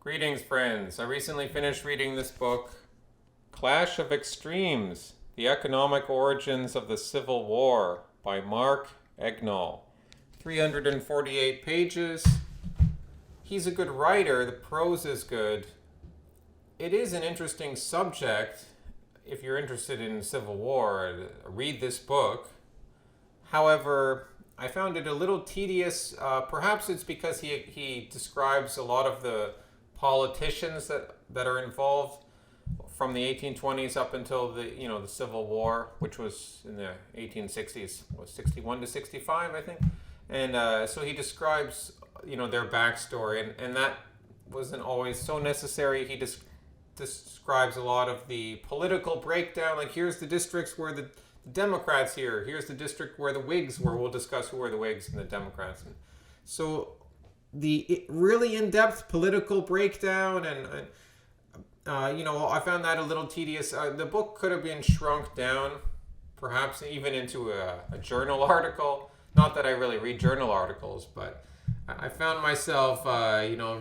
Greetings, friends. I recently finished reading this book, Clash of Extremes, The Economic Origins of the Civil War by Marc Egnal. 348 pages. He's a good writer. The prose is good. It is an interesting subject. If you're interested in Civil War, read this book. However, I found it a little tedious. Perhaps it's because he describes a lot of the politicians that are involved from the 1820s up until the Civil War, which was in the 1860s, was 61 to 65, I think. And so he describes their backstory, and that wasn't always so necessary. He describes a lot of the political breakdown, like here's the districts where the Democrats here, here's the district where the Whigs were. We'll discuss who are the Whigs and the Democrats. And so the really in-depth political breakdown and I found that a little tedious. The book could have been shrunk down, perhaps even into a journal article. Not that I really read journal articles, but I found myself,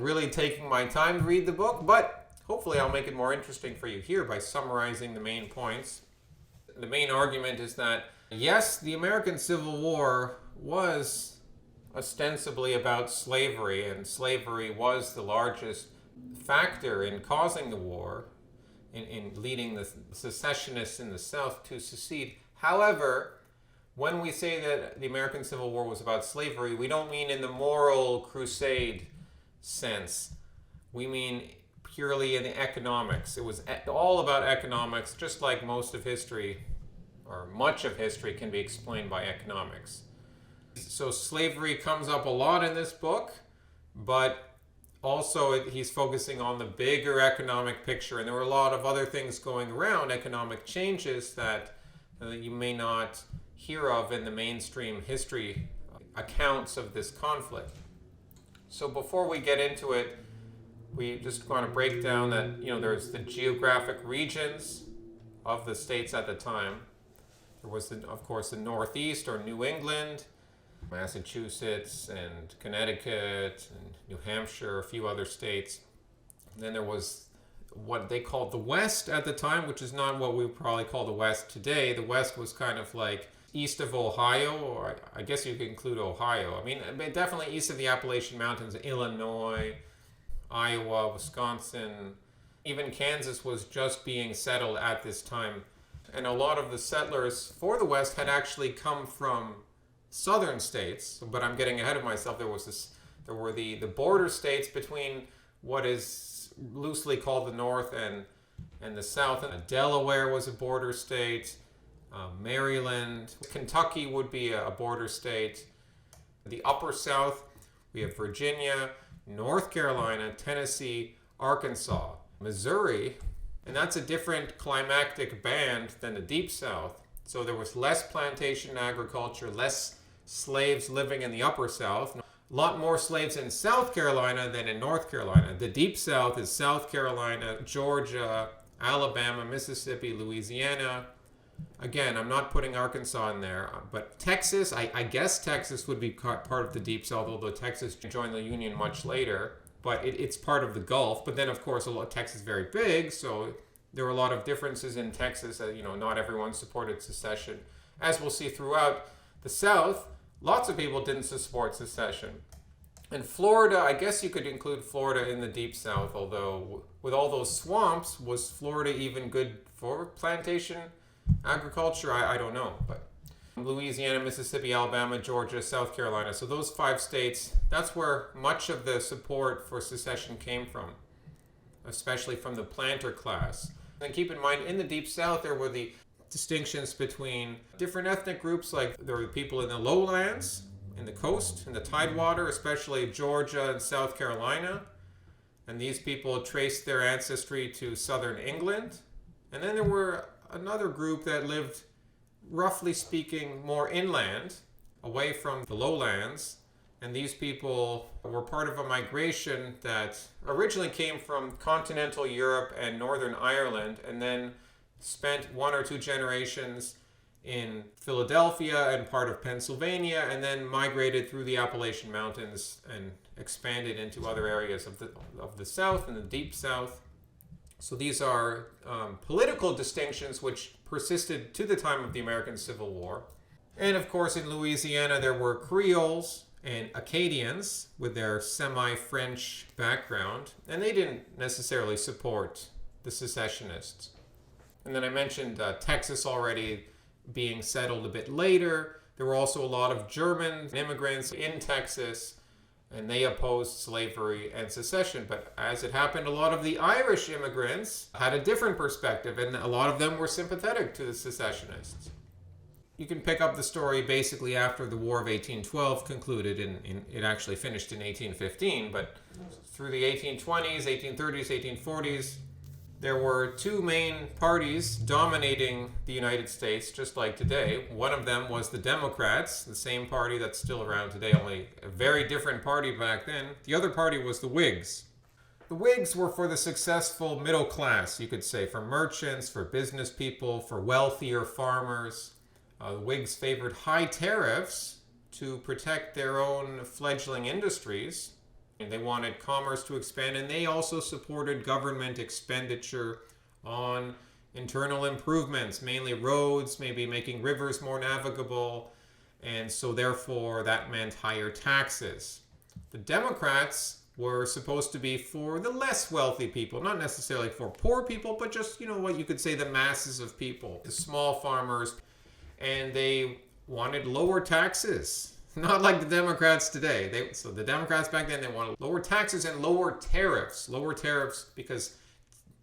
really taking my time to read the book. But hopefully I'll make it more interesting for you here by summarizing the main points. The main argument is that, yes, the American Civil War was ostensibly about slavery, and slavery was the largest factor in causing the war, in leading the secessionists in the South to secede. However, when we say that the American Civil War was about slavery, we don't mean in the moral crusade sense. We mean purely in the economics. It was all about economics, just like most of history, or much of history, can be explained by economics. So slavery comes up a lot in this book, but also he's focusing on the bigger economic picture, and there were a lot of other things going around, economic changes that you may not hear of in the mainstream history accounts of this conflict. So before we get into it, we just want to break down that there's the geographic regions of the states at the time. There was, of course, the Northeast, or New England, Massachusetts and Connecticut and New Hampshire, a few other states. And then there was what they called the West at the time, which is not what we would probably call the West today. The West was kind of like east of Ohio, or I guess you could include Ohio. I mean, definitely east of the Appalachian Mountains, Illinois, Iowa, Wisconsin. Even Kansas was just being settled at this time. And a lot of the settlers for the West had actually come from southern states, but I'm getting ahead of myself. There were the border states between what is loosely called the North and the South. Delaware was a border state. Maryland, Kentucky would be a border state. The Upper South, we have Virginia, North Carolina, Tennessee, Arkansas, Missouri, and that's a different climactic band than the Deep South. So there was less plantation agriculture, less slaves living in the Upper South. A lot more slaves in South Carolina than in North Carolina. The Deep South is South Carolina, Georgia, Alabama, Mississippi, Louisiana. Again, I'm not putting Arkansas in there, but Texas, I guess Texas would be part of the Deep South, although Texas joined the Union much later. But it's part of the Gulf. But then, of course, Texas is very big, so there were a lot of differences in Texas. Not everyone supported secession. As we'll see throughout the South, lots of people didn't support secession. And Florida, I guess you could include Florida in the Deep South, although with all those swamps, was Florida even good for plantation agriculture? I don't know. But Louisiana, Mississippi, Alabama, Georgia, South Carolina. So those 5 states, that's where much of the support for secession came from, especially from the planter class. And keep in mind, in the Deep South, there were the distinctions between different ethnic groups, like there were people in the lowlands, in the coast, in the tidewater, especially Georgia and South Carolina. And these people traced their ancestry to southern England. And then there were another group that lived, roughly speaking, more inland, away from the lowlands. And these people were part of a migration that originally came from continental Europe and Northern Ireland, and then spent 1 or 2 generations in Philadelphia and part of Pennsylvania, and then migrated through the Appalachian Mountains and expanded into other areas of the South and the Deep South. So these are political distinctions which persisted to the time of the American Civil War. And of course, in Louisiana, there were Creoles and Acadians with their semi-French background, and they didn't necessarily support the secessionists. And then I mentioned Texas already being settled a bit later. There were also a lot of German immigrants in Texas, and they opposed slavery and secession. But as it happened, a lot of the Irish immigrants had a different perspective, and a lot of them were sympathetic to the secessionists. You can pick up the story basically after the War of 1812 concluded, it actually finished in 1815, but through the 1820s, 1830s, 1840s, there were two main parties dominating the United States, just like today. One of them was the Democrats, the same party that's still around today, only a very different party back then. The other party was the Whigs. The Whigs were for the successful middle class, you could say, for merchants, for business people, for wealthier farmers. The Whigs favored high tariffs to protect their own fledgling industries. And they wanted commerce to expand, and they also supported government expenditure on internal improvements, mainly roads, maybe making rivers more navigable, and so therefore that meant higher taxes. The Democrats were supposed to be for the less wealthy people, not necessarily for poor people, but just, what you could say, the masses of people, the small farmers, and they wanted lower taxes. Not like the Democrats today. So the Democrats back then, they wanted lower taxes and lower tariffs. Lower tariffs because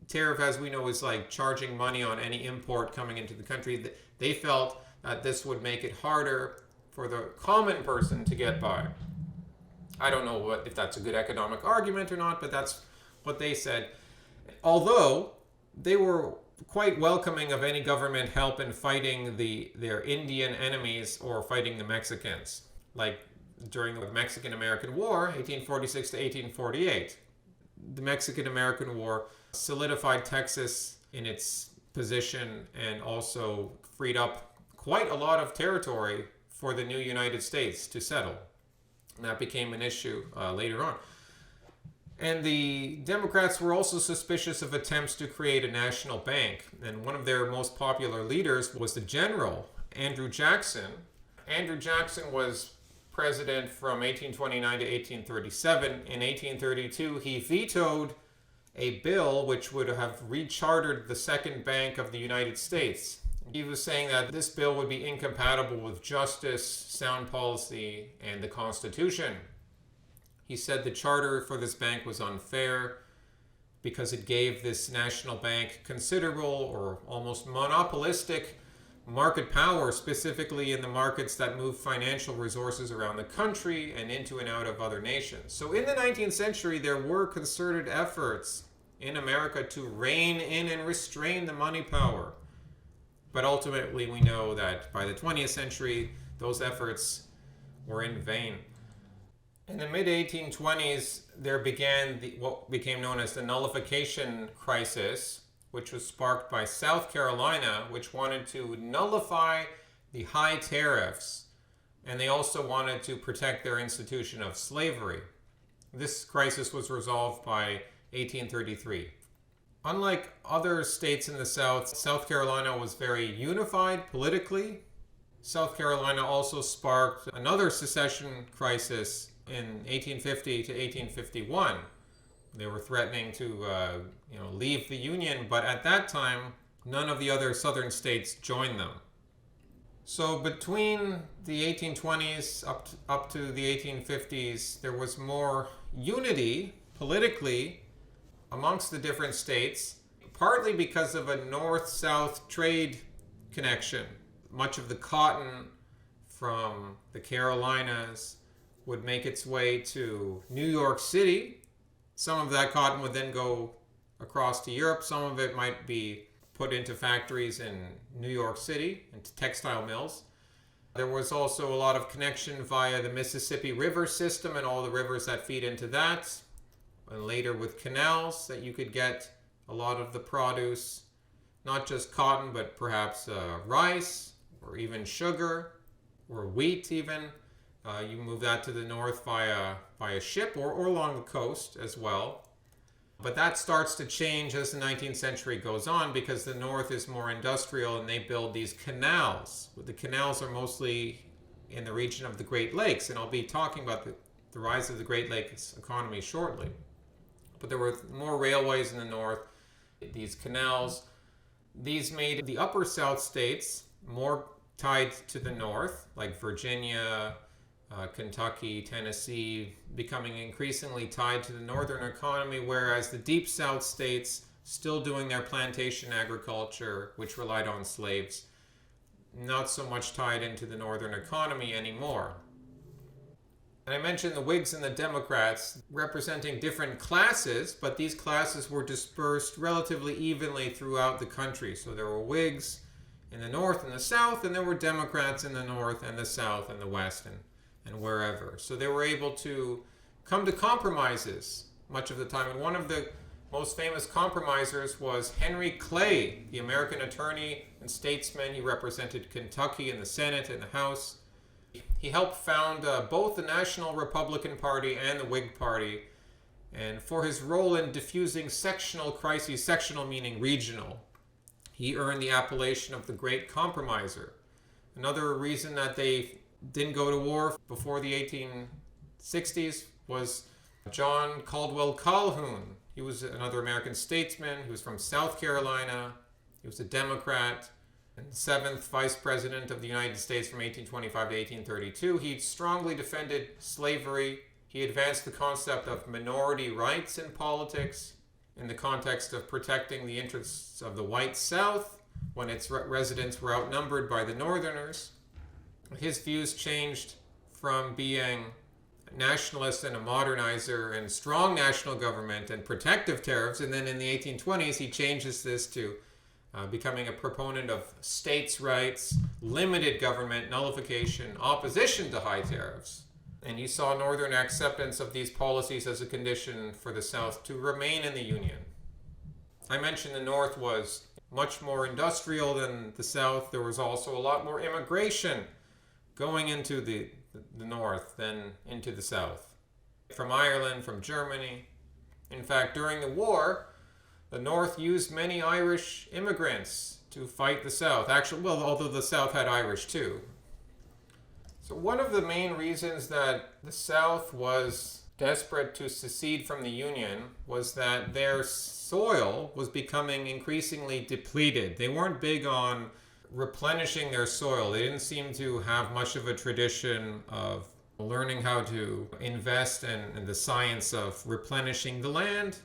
tariff, as we know, is like charging money on any import coming into the country. They felt that this would make it harder for the common person to get by. I don't know if that's a good economic argument or not, but that's what they said. Although they were quite welcoming of any government help in fighting their Indian enemies or fighting the Mexicans. Like during the Mexican-American War, 1846 to 1848. The Mexican-American War solidified Texas in its position and also freed up quite a lot of territory for the new United States to settle. And that became an issue later on. And the Democrats were also suspicious of attempts to create a national bank. And one of their most popular leaders was the general, Andrew Jackson. Andrew Jackson was president from 1829 to 1837. In 1832, he vetoed a bill which would have rechartered the Second Bank of the United States. He was saying that this bill would be incompatible with justice, sound policy, and the Constitution. He said the charter for this bank was unfair because it gave this national bank considerable or almost monopolistic market power, specifically in the markets that move financial resources around the country and into and out of other nations. So in the 19th century, there were concerted efforts in America to rein in and restrain the money power. But ultimately, we know that by the 20th century, those efforts were in vain. In the mid-1820s, there began what became known as the Nullification Crisis, which was sparked by South Carolina, which wanted to nullify the high tariffs, and they also wanted to protect their institution of slavery. This crisis was resolved by 1833. Unlike other states in the South, South Carolina was very unified politically. South Carolina also sparked another secession crisis in 1850 to 1851. They were threatening to leave the Union, but at that time, none of the other southern states joined them. So between the 1820s up to the 1850s, there was more unity politically amongst the different states, partly because of a north-south trade connection. Much of the cotton from the Carolinas would make its way to New York City. Some of that cotton would then go across to Europe. Some of it might be put into factories in New York City, into textile mills. There was also a lot of connection via the Mississippi River system and all the rivers that feed into that. And later with canals that you could get a lot of the produce, not just cotton, but perhaps rice or even sugar, or wheat even. You move that to the north via ship or along the coast as well. But that starts to change as the 19th century goes on because the north is more industrial and they build these canals. The canals are mostly in the region of the Great Lakes, and I'll be talking about the rise of the Great Lakes economy shortly. But there were more railways in the north, these canals. These made the upper South states more tied to the north, like Virginia, Kentucky, Tennessee, becoming increasingly tied to the northern economy, whereas the deep South states, still doing their plantation agriculture, which relied on slaves, not so much tied into the northern economy anymore. And I mentioned the Whigs and the Democrats representing different classes, but these classes were dispersed relatively evenly throughout the country. So there were Whigs in the north and the south, and there were Democrats in the north and the south and the west and wherever. So they were able to come to compromises much of the time. And one of the most famous compromisers was Henry Clay, the American attorney and statesman. He represented Kentucky in the Senate and the House. He helped found both the National Republican Party and the Whig Party. And for his role in diffusing sectional crises, sectional meaning regional, he earned the appellation of the Great Compromiser. Another reason that they didn't go to war before the 1860s was John Caldwell Calhoun. He was another American statesman. He was from South Carolina. He was a Democrat and seventh vice president of the United States from 1825 to 1832. He strongly defended slavery. He advanced the concept of minority rights in politics in the context of protecting the interests of the white South when its residents were outnumbered by the Northerners. His views changed from being nationalist and a modernizer and strong national government and protective tariffs, and then in the 1820s he changes this to becoming a proponent of states' rights, limited government, nullification, opposition to high tariffs. And he saw Northern acceptance of these policies as a condition for the South to remain in the Union. I mentioned the North was much more industrial than the South. There was also a lot more immigration going into the North than into the South. From Ireland, from Germany. In fact, during the war, the North used many Irish immigrants to fight the South. Actually, well, although the South had Irish too. So one of the main reasons that the South was desperate to secede from the Union was that their soil was becoming increasingly depleted. They weren't big on replenishing their soil. They didn't seem to have much of a tradition of learning how to invest in the science of replenishing the land.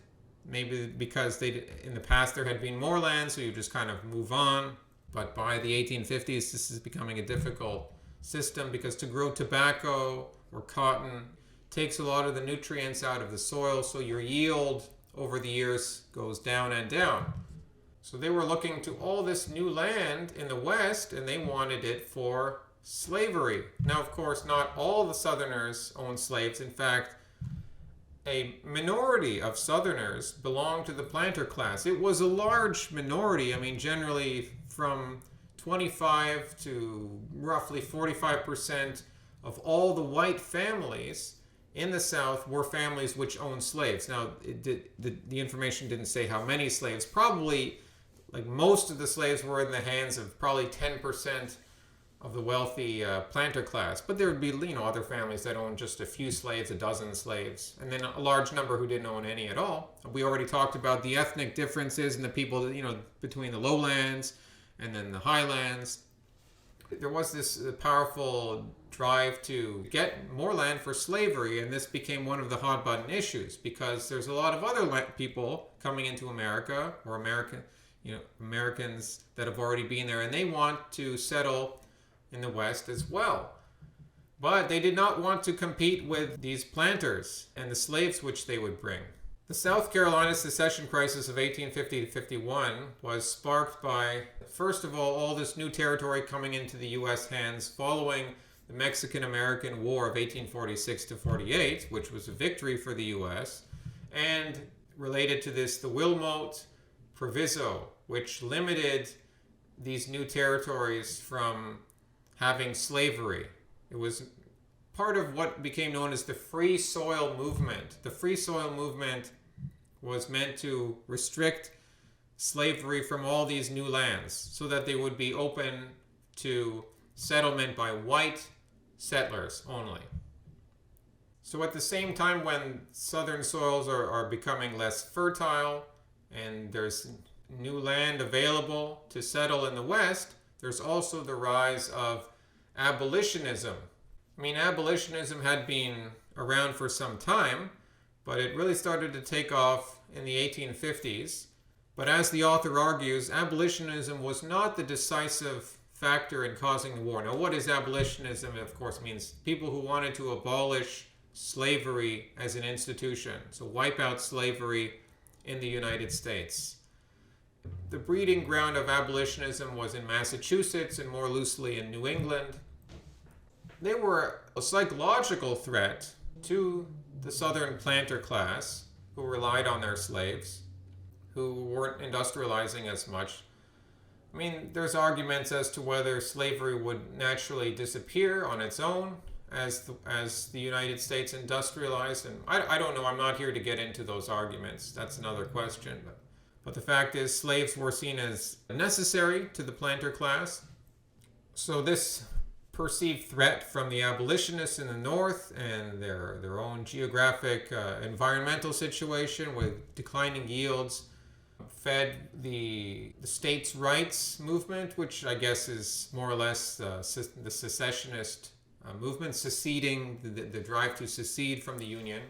Maybe because in the past there had been more land, so you just kind of move on. But by the 1850s, this is becoming a difficult system because to grow tobacco or cotton takes a lot of the nutrients out of the soil, so your yield over the years goes down and down. So they were looking to all this new land in the West, and they wanted it for slavery. Now, of course, not all the Southerners owned slaves. In fact, a minority of Southerners belonged to the planter class. It was a large minority. I mean, generally from 25 to roughly 45% of all the white families in the South were families which owned slaves. Now, the information didn't say how many slaves. Probably, like most of the slaves were in the hands of probably 10% of the wealthy planter class. But there would be, other families that owned just a few slaves, a dozen slaves, and then a large number who didn't own any at all. We already talked about the ethnic differences and the people, between the lowlands and then the highlands. There was this powerful drive to get more land for slavery, and this became one of the hot button issues because there's a lot of other people coming into America, or Americans that have already been there, and they want to settle in the West as well. But they did not want to compete with these planters and the slaves which they would bring. The South Carolina secession crisis of 1850-51 was sparked by, first of all this new territory coming into the U.S. hands following the Mexican-American War of 1846-48, which was a victory for the U.S., and related to this, the Wilmot Proviso, which limited these new territories from having slavery. It was part of what became known as the Free Soil Movement. The Free Soil Movement was meant to restrict slavery from all these new lands so that they would be open to settlement by white settlers only. So at the same time, when southern soils are becoming less fertile and there's new land available to settle in the West, there's also the rise of abolitionism. I mean, abolitionism had been around for some time, but it really started to take off in the 1850s. But as the author argues, abolitionism was not the decisive factor in causing the war. Now, what is abolitionism? It, of course, means people who wanted to abolish slavery as an institution, so wipe out slavery in the United States. The breeding ground of abolitionism was in Massachusetts and more loosely in New England. They were a psychological threat to the southern planter class who relied on their slaves, who weren't industrializing as much. I mean, there's arguments as to whether slavery would naturally disappear on its own as the United States industrialized. And I don't know, I'm not here to get into those arguments. That's another question. But the fact is, slaves were seen as necessary to the planter class. So this perceived threat from the abolitionists in the North and their own geographic environmental situation with declining yields fed the states' rights movement, which I guess is more or less the secessionist movement, seceding, the drive to secede from the Union.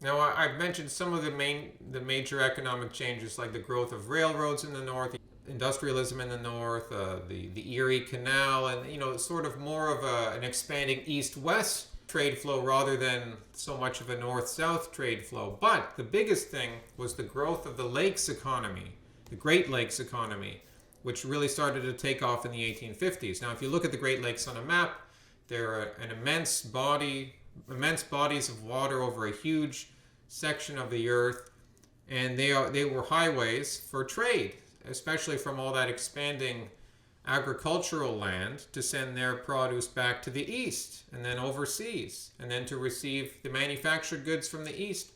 Now, I've mentioned some of the major economic changes, like the growth of railroads in the North, industrialism in the North, the Erie Canal, and sort of more of an expanding East-West trade flow rather than so much of a North-South trade flow. But the biggest thing was the growth of the lakes economy, the Great Lakes economy, which really started to take off in the 1850s. Now, if you look at the Great Lakes on a map, they're an immense bodies of water over a huge section of the earth, and they were highways for trade, especially from all that expanding agricultural land to send their produce back to the east and then overseas, and then to receive the manufactured goods from the east.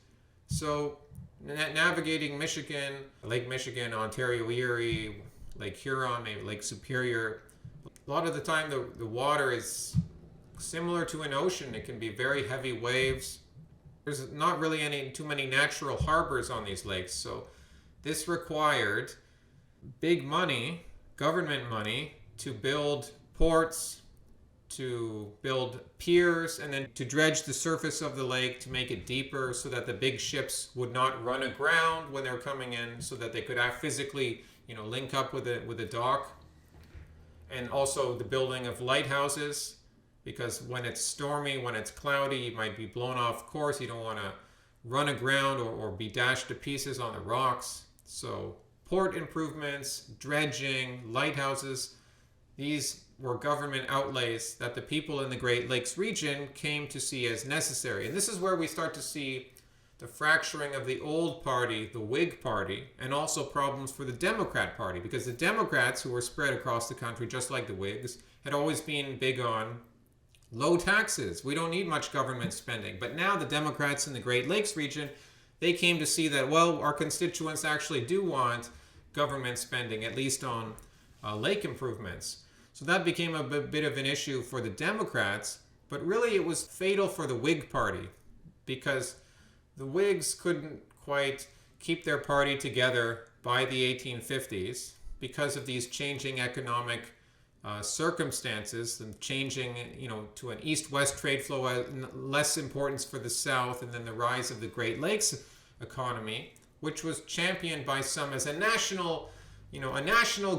So navigating Michigan, Lake Michigan, Ontario Erie, Lake Huron, maybe Lake Superior, a lot of the time the water is similar to an ocean. It can be very heavy waves. There's not really too many natural harbors on these lakes, so this required big money, government money, to build ports, to build piers, and then to dredge the surface of the lake to make it deeper so that the big ships would not run aground when they're coming in, so that they could physically link up with a dock. And also the building of lighthouses, because when it's stormy, when it's cloudy, you might be blown off course. You don't want to run aground or be dashed to pieces on the rocks. So port improvements, dredging, lighthouses, these were government outlays that the people in the Great Lakes region came to see as necessary. And this is where we start to see the fracturing of the old party, the Whig Party, and also problems for the Democrat Party, because the Democrats, who were spread across the country just like the Whigs, had always been big on low taxes. We don't need much government spending. But now the Democrats in the Great Lakes region, they came to see that, well, our constituents actually do want government spending, at least on lake improvements. So that became a bit of an issue for the Democrats, but really it was fatal for the Whig Party, because the Whigs couldn't quite keep their party together by the 1850s because of these changing economic circumstances, and changing, to an east-west trade flow, less importance for the South, and then the rise of the Great Lakes economy, which was championed by some as a national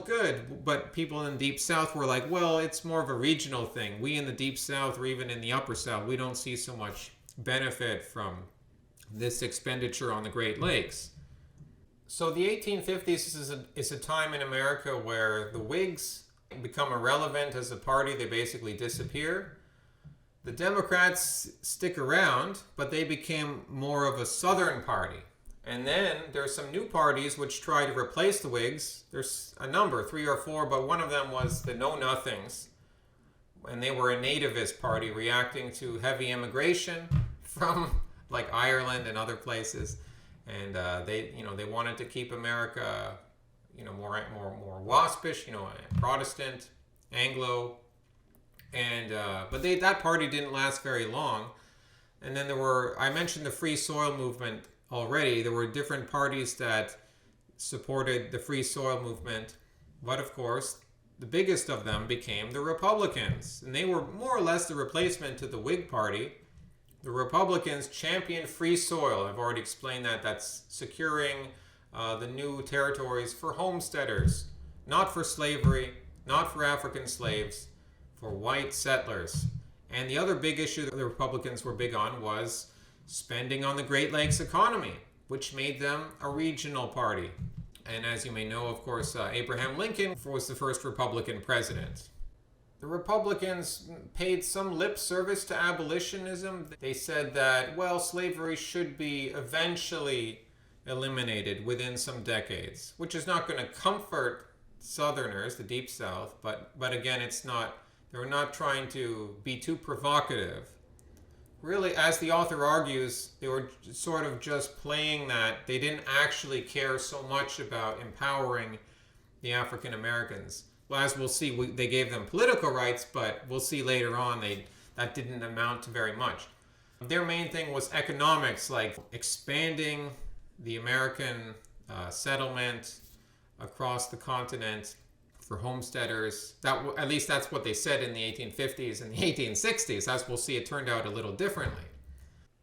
good, but people in the Deep South were like, well, it's more of a regional thing. We in the Deep South, or even in the Upper South, we don't see so much benefit from this expenditure on the Great Lakes. So the 1850s is a time in America where the Whigs become irrelevant as a party. They basically disappear. The Democrats stick around, but they became more of a Southern party. And then there's some new parties which try to replace the Whigs. There's a number, 3 or 4, but one of them was the Know Nothings, and they were a nativist party reacting to heavy immigration from like Ireland and other places, and they wanted to keep America more waspish, Protestant, Anglo, and but that party didn't last very long. And then I mentioned the Free Soil movement already. There were different parties that supported the Free Soil movement, but of course the biggest of them became the Republicans, and they were more or less the replacement to the Whig Party. The Republicans championed free soil. I've already explained that. That's securing the new territories for homesteaders, not for slavery, not for African slaves, for white settlers. And the other big issue that the Republicans were big on was spending on the Great Lakes economy, which made them a regional party. And as you may know, of course, Abraham Lincoln was the first Republican president. The Republicans paid some lip service to abolitionism. They said that, well, slavery should be eventually eliminated within some decades, which is not going to comfort Southerners, the Deep South, but again, they were not trying to be too provocative. Really, as the author argues, they were sort of just playing that. They didn't actually care so much about empowering the African Americans. Well, as we'll see, they gave them political rights, but we'll see later on that didn't amount to very much. Their main thing was economics, like expanding the American settlement across the continent for homesteaders. At least that's what they said in the 1850s and the 1860s. As we'll see, it turned out a little differently.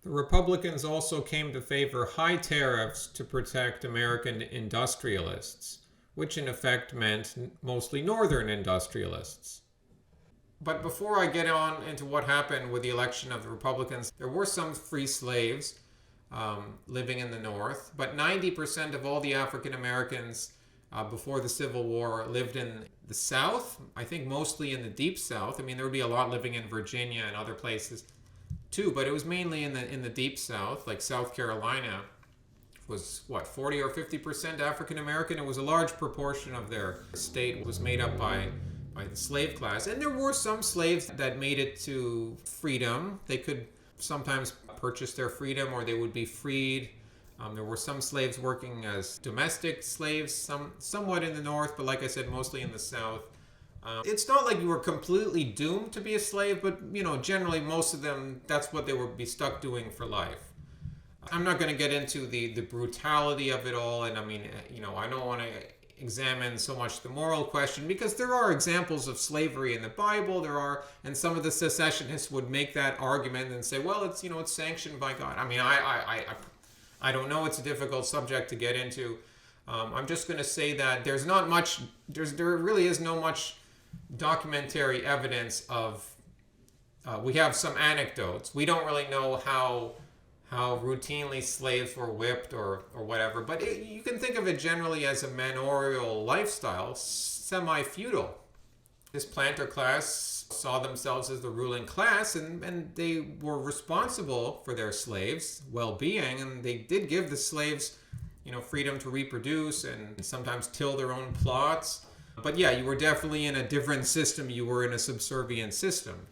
The Republicans also came to favor high tariffs to protect American industrialists, which in effect meant mostly northern industrialists. But before I get on into what happened with the election of the Republicans, there were some free slaves living in the North, but 90% of all the African Americans before the Civil War lived in the South, I think mostly in the Deep South. I mean, there would be a lot living in Virginia and other places too, but it was mainly in the Deep South, like South Carolina was 40 or 50% African American. It was a large proportion of their state was made up by the slave class. And there were some slaves that made it to freedom. They could sometimes purchase their freedom, or they would be freed. There were some slaves working as domestic slaves, somewhat in the North, but like I said, mostly in the South. It's not like you were completely doomed to be a slave, but generally most of them, that's what they would be stuck doing for life. I'm not going to get into the brutality of it all, and I mean, I don't want to examine so much the moral question, because there are examples of slavery in the Bible. And some of the secessionists would make that argument and say, well, it's sanctioned by God. I mean, I don't know. It's a difficult subject to get into. I'm just going to say that there really is no much documentary evidence of. We have some anecdotes. We don't really know how routinely slaves were whipped or whatever, but you can think of it generally as a manorial lifestyle, semi-feudal. This planter class saw themselves as the ruling class, and they were responsible for their slaves' well-being, and they did give the slaves, freedom to reproduce and sometimes till their own plots. But yeah, you were definitely in a different system. You were in a subservient system,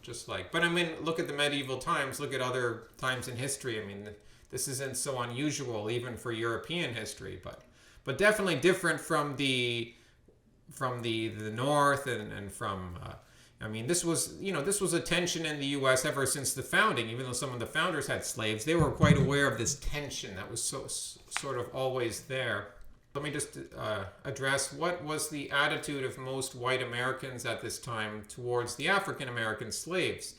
but I mean, look at the medieval times, look at other times in history. I mean, this isn't so unusual even for European history, but definitely different from the North and from, I mean, this was a tension in the U.S. ever since the founding. Even though some of the founders had slaves, they were quite aware of this tension that was sort of always there. Let me just address what was the attitude of most white Americans at this time towards the African American slaves.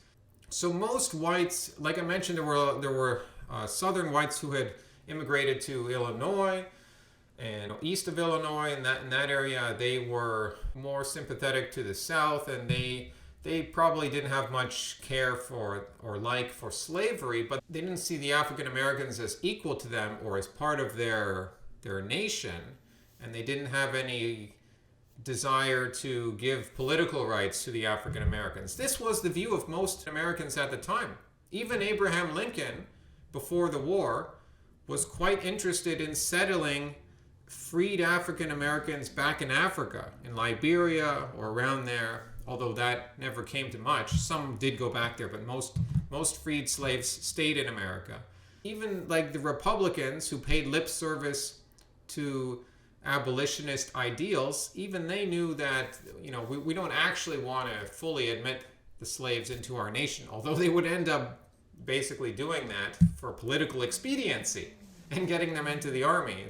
So most whites, like I mentioned, there were Southern whites who had immigrated to Illinois and east of Illinois. In that area, they were more sympathetic to the South, and they probably didn't have much care for or like for slavery, but they didn't see the African Americans as equal to them or as part of their nation, and they didn't have any desire to give political rights to the African Americans. This was the view of most Americans at the time. Even Abraham Lincoln, before the war, was quite interested in settling freed African Americans back in Africa, in Liberia or around there, although that never came to much. Some did go back there, but most freed slaves stayed in America. Even like the Republicans who paid lip service to abolitionist ideals, even they knew that, we don't actually want to fully admit the slaves into our nation, although they would end up basically doing that for political expediency and getting them into the army.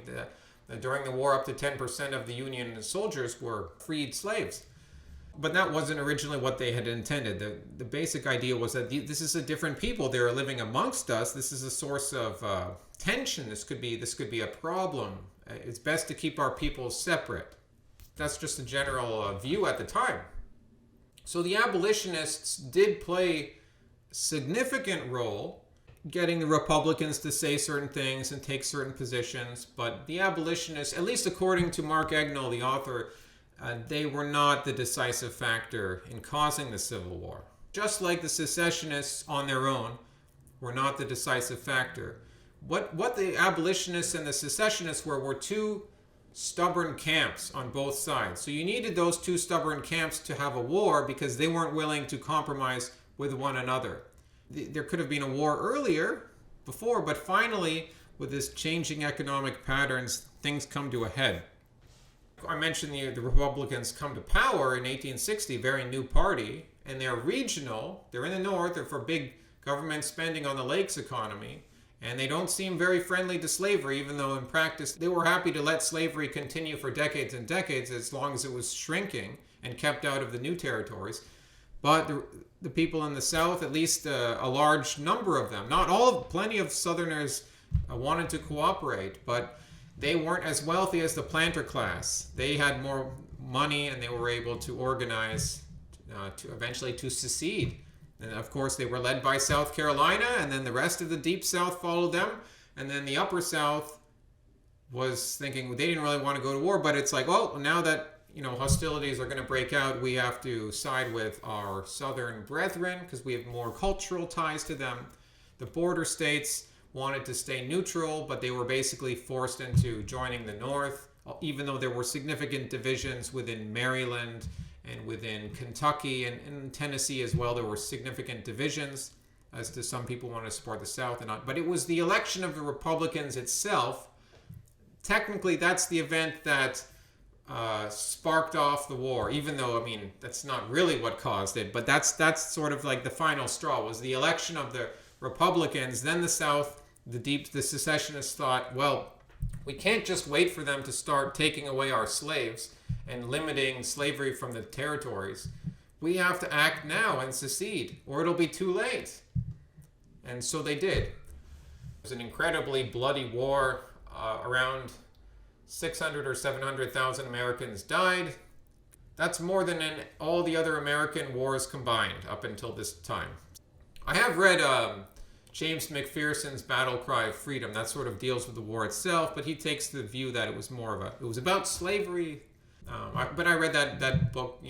During the war, up to 10% of the Union soldiers were freed slaves. But that wasn't originally what they had intended. The basic idea was that this is a different people. They're living amongst us. This is a source of tension. This could be a problem. It's best to keep our people separate. That's just a general view at the time. So the abolitionists did play a significant role getting the Republicans to say certain things and take certain positions. But the abolitionists, at least according to Marc Egnal, the author, they were not the decisive factor in causing the Civil War. Just like the secessionists on their own were not the decisive factor. What the abolitionists and the secessionists were two stubborn camps on both sides. So you needed those two stubborn camps to have a war because they weren't willing to compromise with one another. There could have been a war earlier, before, but finally, with this changing economic patterns, things come to a head. I mentioned the Republicans come to power in 1860, very new party, and they're regional. They're in the north. They're for big government spending on the lakes economy, and they don't seem very friendly to slavery, even though in practice they were happy to let slavery continue for decades and decades as long as it was shrinking and kept out of the new territories. But the people in the South, at least a large number of them, not all, plenty of Southerners wanted to cooperate, but they weren't as wealthy as the planter class. They had more money and they were able to organize to eventually to secede. And of course they were led by South Carolina, and then the rest of the Deep South followed them. And then the Upper South was thinking they didn't really want to go to war, but it's like, oh, now that hostilities are going to break out, we have to side with our Southern brethren because we have more cultural ties to them. The border states wanted to stay neutral, but they were basically forced into joining the North, even though there were significant divisions within Maryland and within Kentucky and in Tennessee as well. There were significant divisions as to some people wanted to support the South and not. But it was the election of the Republicans itself. Technically, that's the event that sparked off the war, even though, that's not really what caused it, but that's sort of like the final straw, was the election of the Republicans. Then the South, the secessionists thought, well, we can't just wait for them to start taking away our slaves and limiting slavery from the territories. We have to act now and secede, or it'll be too late. And so they did. It was an incredibly bloody war. Around 600 or 700,000 Americans died. That's more than in all the other American wars combined up until this time. I have read James McPherson's Battle Cry of Freedom. That sort of deals with the war itself, but he takes the view that it was it was about slavery. But I read that book,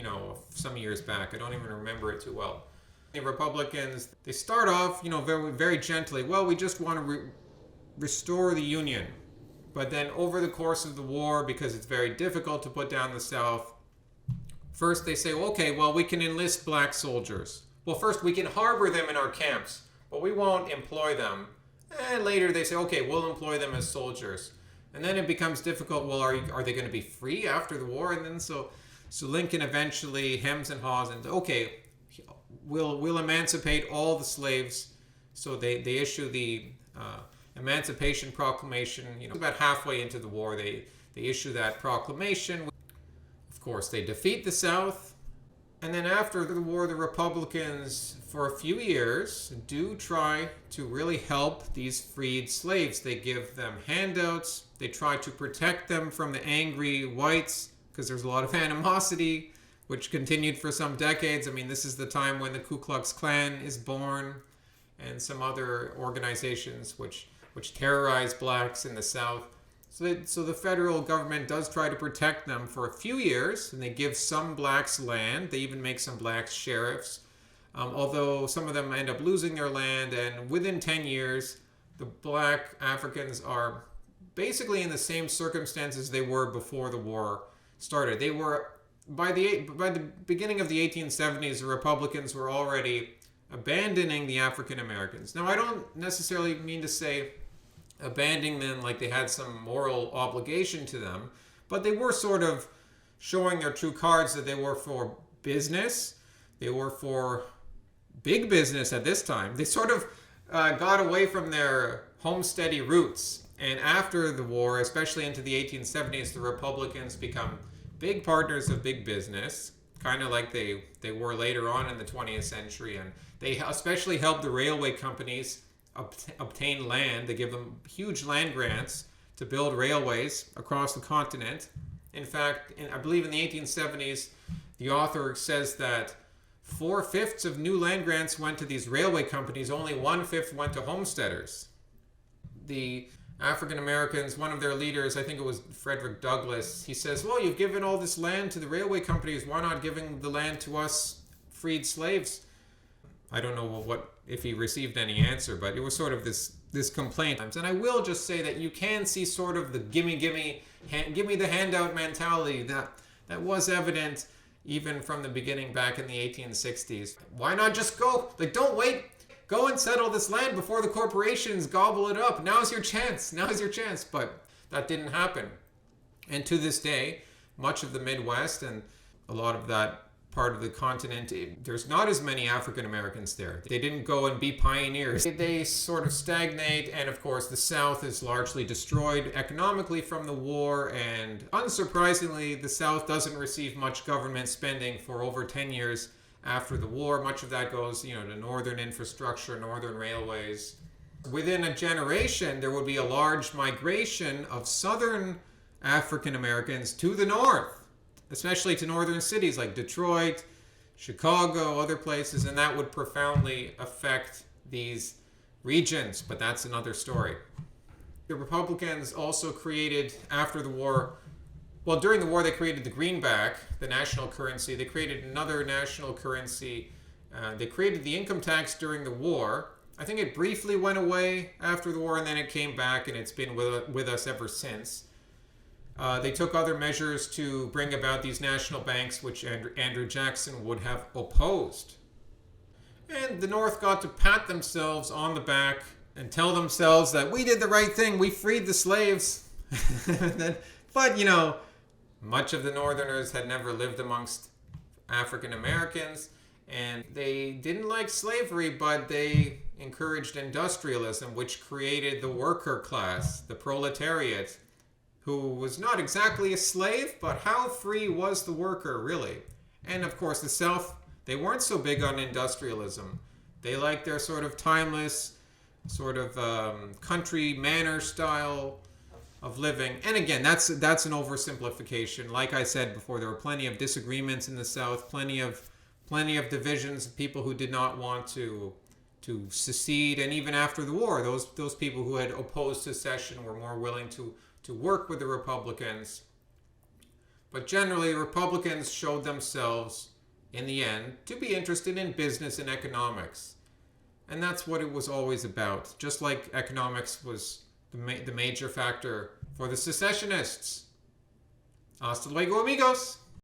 some years back. I don't even remember it too well. The Republicans, they start off, very, very gently. Well, we just want to restore the Union. But then over the course of the war, because it's very difficult to put down the South, first they say, okay, well, we can enlist black soldiers. Well, first we can harbor them in our camps, but we won't employ them. And later they say, okay, we'll employ them as soldiers. And then it becomes difficult. Well, are they going to be free after the war? And then so Lincoln eventually hems and haws and, okay, we'll emancipate all the slaves. So they issue the Emancipation Proclamation. About halfway into the war, they issue that proclamation. Of course, they defeat the South. And then after the war, the Republicans, for a few years, do try to really help these freed slaves. They give them handouts. They try to protect them from the angry whites, because there's a lot of animosity, which continued for some decades. This is the time when the Ku Klux Klan is born, and some other organizations which terrorize blacks in the South. So the federal government does try to protect them for a few years, and they give some blacks land. They even make some blacks sheriffs, although some of them end up losing their land. And within 10 years, the black Africans are basically in the same circumstances they were before the war started. They were by the beginning of the 1870s, the Republicans were already abandoning the African Americans. Now, I don't necessarily mean to say abandoning them like they had some moral obligation to them, but they were sort of showing their true cards, that they were for business. They were for big business at this time. They sort of got away from their homesteady roots. And after the war, especially into the 1870s, the Republicans become big partners of big business, kind of like they were later on in the 20th century. And they especially helped the railway companies obtain land. They give them huge land grants to build railways across the continent. In fact, I believe in the 1870s, the author says that 4/5 of new land grants went to these railway companies, only 1/5 went to homesteaders. The African Americans, one of their leaders, I think it was Frederick Douglass, he says, well, you've given all this land to the railway companies, why not giving the land to us freed slaves? I don't know if he received any answer, but it was sort of this complaint. And I will just say that you can see sort of the give me the handout mentality that was evident even from the beginning back in the 1860s. Why not just go? Like, don't wait. Go and settle this land before the corporations gobble it up. Now's your chance. Now's your chance. But that didn't happen. And to this day, much of the Midwest and a lot of that part of the continent, there's not as many African Americans there. They didn't go and be pioneers. They sort of stagnate, and of course the South is largely destroyed economically from the war, and unsurprisingly the South doesn't receive much government spending for over 10 years after the war. Much of that goes, to northern infrastructure, northern railways. Within a generation, there would be a large migration of southern African Americans to the north, especially to northern cities like Detroit, Chicago, other places, and that would profoundly affect these regions, but that's another story. The Republicans also created, after the war, during the war they created the greenback, the national currency. They created another national currency. They created the income tax during the war. I think it briefly went away after the war, and then it came back, and it's been with us ever since. They took other measures to bring about these national banks, which Andrew Jackson would have opposed. And the North got to pat themselves on the back and tell themselves that we did the right thing, we freed the slaves. But, much of the Northerners had never lived amongst African Americans, and they didn't like slavery, but they encouraged industrialism, which created the worker class, the proletariat, who was not exactly a slave, but how free was the worker, really? And of course, the South, they weren't so big on industrialism. They liked their sort of timeless, sort of country manor style of living. And again, that's an oversimplification. Like I said before, there were plenty of disagreements in the South, plenty of divisions, people who did not want to secede. And even after the war, those people who had opposed secession were more willing to work with the Republicans. But generally, Republicans showed themselves, in the end, to be interested in business and economics. And that's what it was always about, just like economics was the major factor for the secessionists. Hasta luego, amigos!